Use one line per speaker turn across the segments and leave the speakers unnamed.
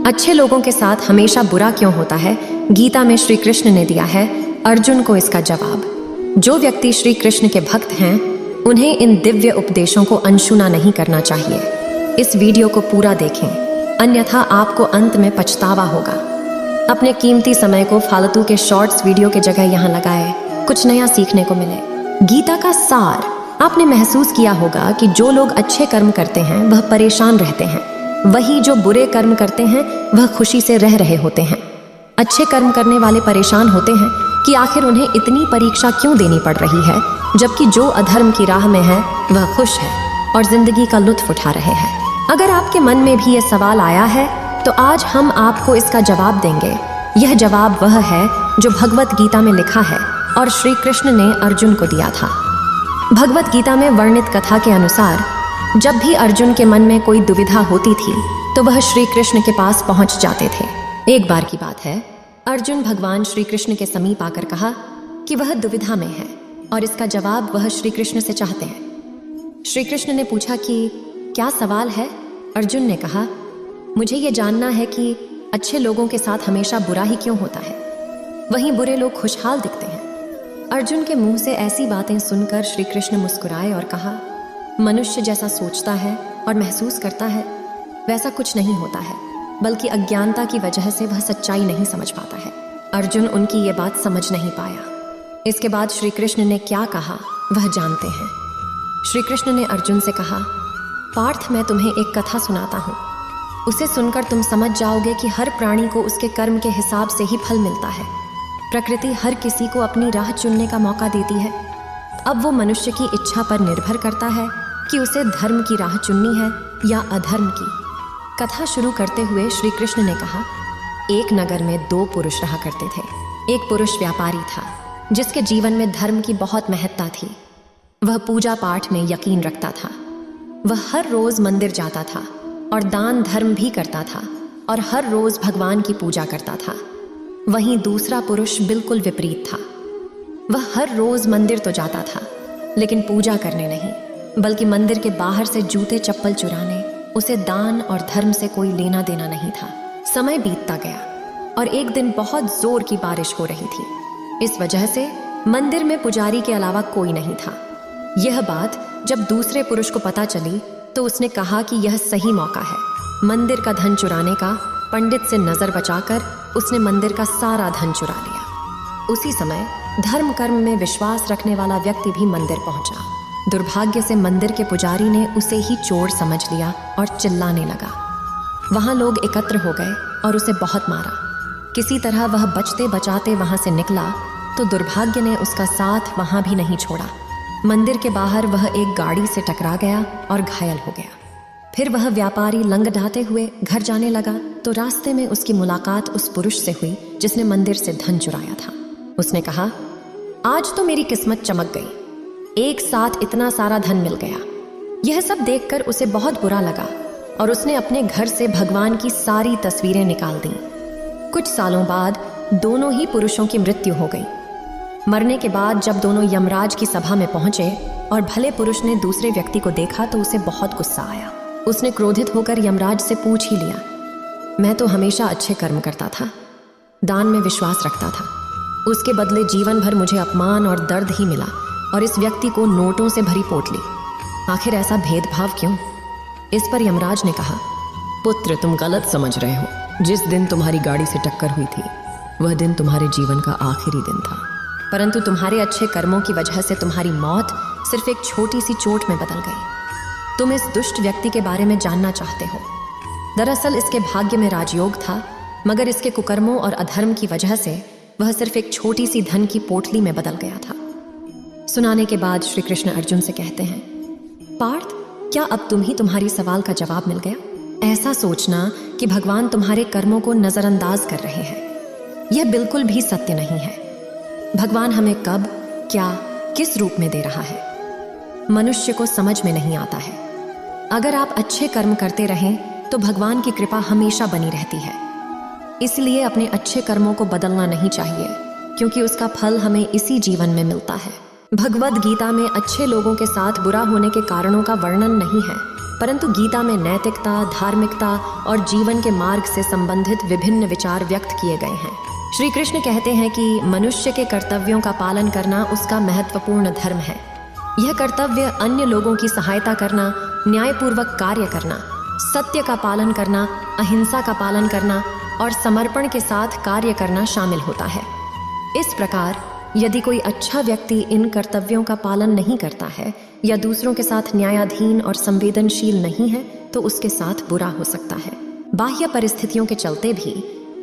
अच्छे लोगों के साथ हमेशा बुरा क्यों होता है? गीता में श्री कृष्ण ने दिया है अर्जुन को इसका जवाब। जो व्यक्ति श्री कृष्ण के भक्त हैं उन्हें इन दिव्य उपदेशों को अनसुना नहीं करना चाहिए। इस वीडियो को पूरा देखें, अन्यथा आपको अंत में पछतावा होगा। अपने कीमती समय को फालतू के शॉर्ट्स वीडियो के जगह यहाँ लगाए, कुछ नया सीखने को मिले। गीता का सार आपने महसूस किया होगा कि जो लोग अच्छे कर्म करते हैं वह परेशान रहते हैं, वही जो बुरे कर्म करते हैं वह खुशी से रह रहे होते हैं। अच्छे कर्म करने वाले परेशान होते हैं कि आखिर उन्हें इतनी परीक्षा क्यों देनी पड़ रही है, जबकि जो अधर्म की राह में है वह खुश है और जिंदगी का लुत्फ उठा रहे हैं। अगर आपके मन में भी यह सवाल आया है तो आज हम आपको इसका जवाब देंगे। यह जवाब वह है जो भगवत गीता में लिखा है और श्री कृष्ण ने अर्जुन को दिया था। भगवत गीता में वर्णित कथा के अनुसार जब भी अर्जुन के मन में कोई दुविधा होती थी तो वह श्री कृष्ण के पास पहुंच जाते थे। एक बार की बात है, अर्जुन भगवान श्री कृष्ण के समीप आकर कहा कि वह दुविधा में है और इसका जवाब वह श्री कृष्ण से चाहते हैं। श्री कृष्ण ने पूछा कि क्या सवाल है? अर्जुन ने कहा, मुझे ये जानना है कि अच्छे लोगों के साथ हमेशा बुरा ही क्यों होता है, वहीं बुरे लोग खुशहाल दिखते हैं। अर्जुन के मुंह से ऐसी बातें सुनकर श्री कृष्ण मुस्कुराए और कहा, मनुष्य जैसा सोचता है और महसूस करता है वैसा कुछ नहीं होता है, बल्कि अज्ञानता की वजह से वह सच्चाई नहीं समझ पाता है। अर्जुन उनकी ये बात समझ नहीं पाया। इसके बाद श्री कृष्ण ने क्या कहा वह जानते हैं। श्री कृष्ण ने अर्जुन से कहा, पार्थ, मैं तुम्हें एक कथा सुनाता हूँ। उसे सुनकर तुम समझ जाओगे कि हर प्राणी को उसके कर्म के हिसाब से ही फल मिलता है। प्रकृति हर किसी को अपनी राह चुनने का मौका देती है। अब वो मनुष्य की इच्छा पर निर्भर करता है कि उसे धर्म की राह चुननी है या अधर्म की। कथा शुरू करते हुए श्री कृष्ण ने कहा, एक नगर में दो पुरुष रहा करते थे। एक पुरुष व्यापारी था जिसके जीवन में धर्म की बहुत महत्ता थी। वह पूजा पाठ में यकीन रखता था। वह हर रोज मंदिर जाता था और दान धर्म भी करता था और हर रोज भगवान की पूजा करता था। वहीं दूसरा पुरुष बिल्कुल विपरीत था। वह हर रोज मंदिर तो जाता था लेकिन पूजा करने नहीं, बल्कि मंदिर के बाहर से जूते चप्पल चुराने। उसे दान और धर्म से कोई लेना देना नहीं था। समय बीतता गया और एक दिन बहुत जोर की बारिश हो रही थी। इस वजह से मंदिर में पुजारी के अलावा कोई नहीं था। यह बात जब दूसरे पुरुष को पता चली तो उसने कहा कि यह सही मौका है मंदिर का धन चुराने का। पंडित से नजर बचाकर उसने मंदिर का सारा धन चुरा लिया। उसी समय धर्म कर्म में विश्वास रखने वाला व्यक्ति भी मंदिर पहुंचा। दुर्भाग्य से मंदिर के पुजारी ने उसे ही चोर समझ लिया और चिल्लाने लगा। वहां लोग एकत्र हो गए और उसे बहुत मारा। किसी तरह वह बचते बचाते वहां से निकला तो दुर्भाग्य ने उसका साथ वहां भी नहीं छोड़ा। मंदिर के बाहर वह एक गाड़ी से टकरा गया और घायल हो गया। फिर वह व्यापारी लंगड़ाते हुए घर जाने लगा तो रास्ते में उसकी मुलाकात उस पुरुष से हुई जिसने मंदिर से धन चुराया था। उसने कहा, आज तो मेरी किस्मत चमक गई, एक साथ इतना सारा धन मिल गया। यह सब देखकर उसे बहुत बुरा लगा और उसने अपने घर से भगवान की सारी तस्वीरें निकाल दी। कुछ सालों बाद दोनों ही पुरुषों की मृत्यु हो गई। मरने के बाद जब दोनों यमराज की सभा में पहुंचे और भले पुरुष ने दूसरे व्यक्ति को देखा तो उसे बहुत गुस्सा आया। उसने क्रोधित होकर यमराज से पूछ ही लिया, मैं तो हमेशा अच्छे कर्म करता था, दान में विश्वास रखता था, उसके बदले जीवन भर मुझे अपमान और दर्द ही मिला और इस व्यक्ति को नोटों से भरी पोटली। आखिर ऐसा भेदभाव क्यों? इस पर यमराज ने कहा, पुत्र, तुम गलत समझ रहे हो। जिस दिन तुम्हारी गाड़ी से टक्कर हुई थी वह दिन तुम्हारे जीवन का आखिरी दिन था, परंतु तुम्हारे अच्छे कर्मों की वजह से तुम्हारी मौत सिर्फ एक छोटी सी चोट में बदल गई। तुम इस दुष्ट व्यक्ति के बारे में जानना चाहते हो। दरअसल इसके भाग्य में राजयोग था, मगर इसके कुकर्मों और अधर्म की वजह से वह सिर्फ एक छोटी सी धन की पोटली में बदल गया था। सुनाने के बाद श्री कृष्ण अर्जुन से कहते हैं, पार्थ, क्या अब तुम ही तुम्हारी सवाल का जवाब मिल गया? ऐसा सोचना कि भगवान तुम्हारे कर्मों को नजरअंदाज कर रहे हैं, यह बिल्कुल भी सत्य नहीं है। भगवान हमें कब, क्या, किस रूप में दे रहा है, मनुष्य को समझ में नहीं आता है। अगर आप अच्छे कर्म करते रहें तो भगवान की कृपा हमेशा बनी रहती है। इसलिए अपने अच्छे कर्मों को बदलना नहीं चाहिए, क्योंकि उसका फल हमें इसी जीवन में मिलता है। भगवद गीता में अच्छे लोगों के साथ बुरा होने के कारणों का वर्णन नहीं है, परंतु गीता में नैतिकता, धार्मिकता और जीवन के मार्ग से संबंधित विभिन्न विचार व्यक्त किए गए हैं। श्री कृष्ण कहते हैं कि मनुष्य के कर्तव्यों का पालन करना उसका महत्वपूर्ण धर्म है। यह कर्तव्य अन्य लोगों की सहायता करना, न्यायपूर्वक कार्य करना, सत्य का पालन करना, अहिंसा का पालन करना और समर्पण के साथ कार्य करना शामिल होता है। इस प्रकार यदि कोई अच्छा व्यक्ति इन कर्तव्यों का पालन नहीं करता है या दूसरों के साथ न्यायाधीन और संवेदनशील नहीं है तो उसके साथ बुरा हो सकता है। बाह्य परिस्थितियों के चलते भी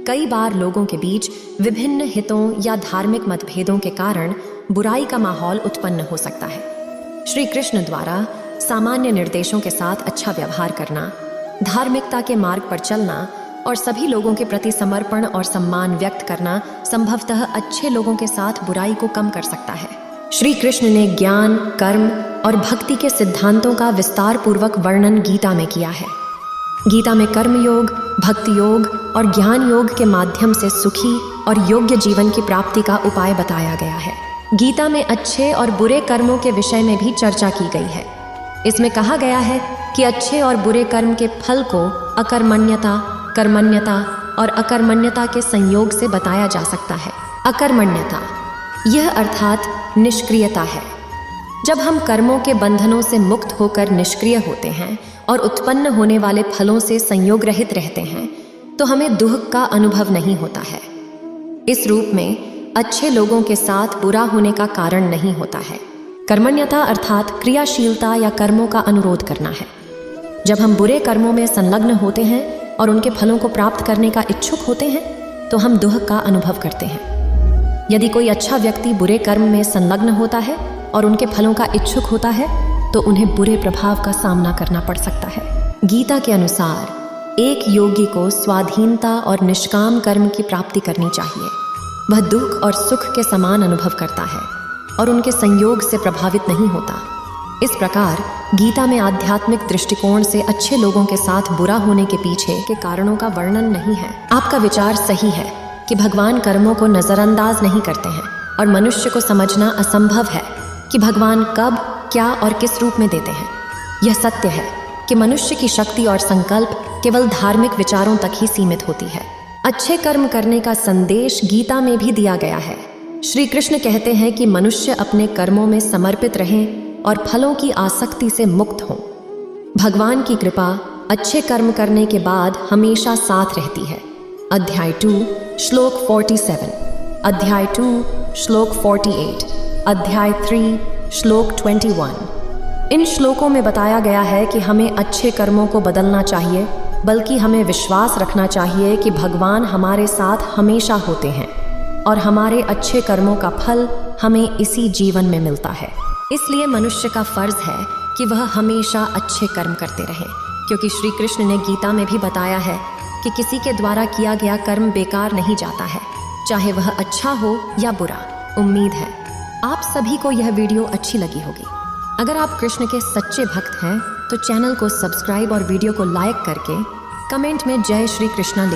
कई बार लोगों के बीच विभिन्न हितों या धार्मिक मतभेदों के कारण बुराई का माहौल उत्पन्न हो सकता है। श्री कृष्ण द्वारा सामान्य निर्देशों के साथ अच्छा व्यवहार करना, धार्मिकता के मार्ग पर चलना और सभी लोगों के प्रति समर्पण और सम्मान व्यक्त करना संभवतः अच्छे लोगों के साथ बुराई को कम कर सकता है। श्री कृष्ण ने ज्ञान, कर्म और भक्ति के सिद्धांतों का विस्तार पूर्वक वर्णन गीता में किया है। गीता में कर्म योग, भक्ति योग और ज्ञान योग के माध्यम से सुखी और योग्य जीवन की प्राप्ति का उपाय बताया गया है। गीता में अच्छे और बुरे कर्मों के विषय में भी चर्चा की गई है। इसमें कहा गया है कि अच्छे और बुरे कर्म के फल को अकर्मण्यता, कर्मण्यता और अकर्मण्यता के संयोग से बताया जा सकता है। अकर्मण्यता यह अर्थात निष्क्रियता है। जब हम कर्मों के बंधनों से मुक्त होकर निष्क्रिय होते हैं और उत्पन्न होने वाले फलों से संयोग रहित रहते हैं तो हमें दुख का अनुभव नहीं होता है। इस रूप में अच्छे लोगों के साथ बुरा होने का कारण नहीं होता है। कर्मण्यता अर्थात क्रियाशीलता या कर्मों का अनुरोध करना है। जब हम बुरे कर्मों में संलग्न होते हैं और उनके फलों को प्राप्त करने का इच्छुक होते हैं तो हम दुख का अनुभव करते हैं। यदि कोई अच्छा व्यक्ति बुरे कर्म में संलग्न होता है और उनके फलों का इच्छुक होता है तो उन्हें बुरे प्रभाव का सामना करना पड़ सकता है। गीता के अनुसार एक योगी को स्वाधीनता और निष्काम कर्म की प्राप्ति करनी चाहिए। वह दुख और सुख के समान अनुभव करता है और उनके संयोग से प्रभावित नहीं होता। इस प्रकार गीता में आध्यात्मिक दृष्टिकोण से अच्छे लोगों के साथ बुरा होने के पीछे के कारणों का वर्णन नहीं है। आपका विचार सही है कि भगवान कर्मों को नजरअंदाज नहीं करते हैं और मनुष्य को समझना असंभव है कि भगवान कब, क्या और किस रूप में देते हैं। यह सत्य है कि मनुष्य की शक्ति और संकल्प केवल धार्मिक विचारों तक ही सीमित होती है। अच्छे कर्म करने का संदेश गीता में भी दिया गया है। श्री कृष्ण कहते हैं कि मनुष्य अपने कर्मों में समर्पित रहें और फलों की आसक्ति से मुक्त हों। भगवान की कृपा अच्छे कर्म करने के बाद हमेशा साथ रहती है। अध्याय 2 श्लोक 47, अध्याय 2 श्लोक 48, अध्याय 3 श्लोक 21। इन श्लोकों में बताया गया है कि हमें अच्छे कर्मों को बदलना चाहिए, बल्कि हमें विश्वास रखना चाहिए कि भगवान हमारे साथ हमेशा होते हैं और हमारे अच्छे कर्मों का फल हमें इसी जीवन में मिलता है। इसलिए मनुष्य का फर्ज है कि वह हमेशा अच्छे कर्म करते रहे, क्योंकि श्री कृष्ण ने गीता में भी बताया है कि किसी के द्वारा किया गया कर्म बेकार नहीं जाता है, चाहे वह अच्छा हो या बुरा। उम्मीद है आप सभी को यह वीडियो अच्छी लगी होगी। अगर आप कृष्ण के सच्चे भक्त हैं तो चैनल को सब्सक्राइब और वीडियो को लाइक करके कमेंट में जय श्री कृष्णा लिखें।